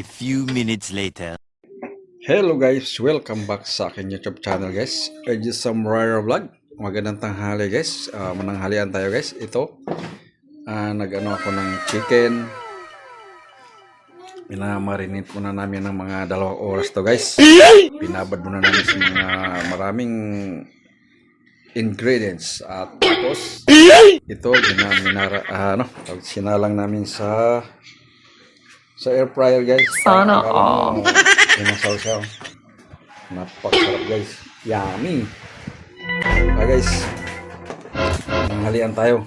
few minutes later. Hello guys, welcome back sa akin YouTube channel guys. Just some rare vlog. Magandang tanghali guys. Mananghalian tayo guys. Ito, nag-ano ako ng chicken. Minamarinate muna namin ng mga 2 oras to guys. Pinabad muna namin sa mga maraming ingredients. At tapos, ito, sinalang namin sa air fryer guys. Sana all. Pinasaw-saw. Napakasarap guys. Yummy. Guys, nanghalian tayo.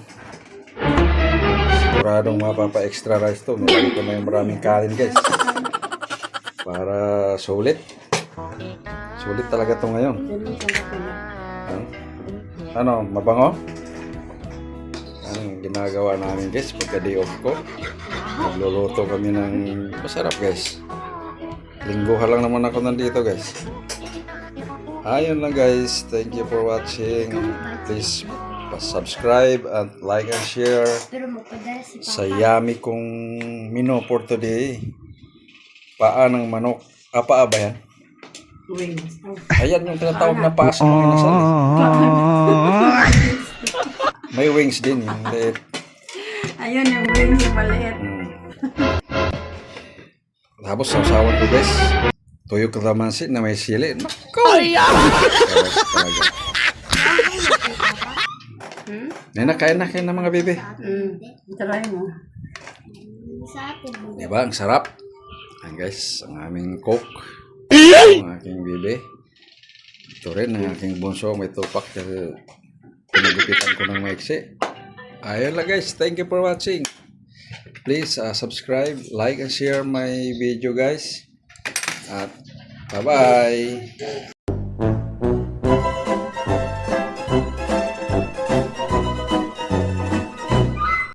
Siguradong mapapa-extra rice to. Meron ko na yung maraming kanin guys. Para sulit. Sulit talaga to ngayon. Ano, mabango? Ang ginagawa namin guys pagka day off ko. Nagluluto kami ng masarap guys. Lingguhan lang naman ako nandito guys. Ayun lang guys. Thank you for watching. Please subscribe and like and share sa yummy kong menu for today. Paa ng manok. Paa ba yan? Wings. Ayan yung tinatawag na paa sa mga inasal. May wings din. Yung liit. Ayun yung wings yung maliit. Tapos sausawan ko guys. Tuyo kalamansi na may sili. Nako! Kain na mga bebe. Try mo. Diba? Ang sarap. Ayan guys, ang aming coke. Ang aking bebe. Ito rin ang aking bunso. May tupak kasi pinagupitan ko ng maiksi. Ayun lang guys. Thank you for watching. Please subscribe, like, and share my video guys. At bye-bye.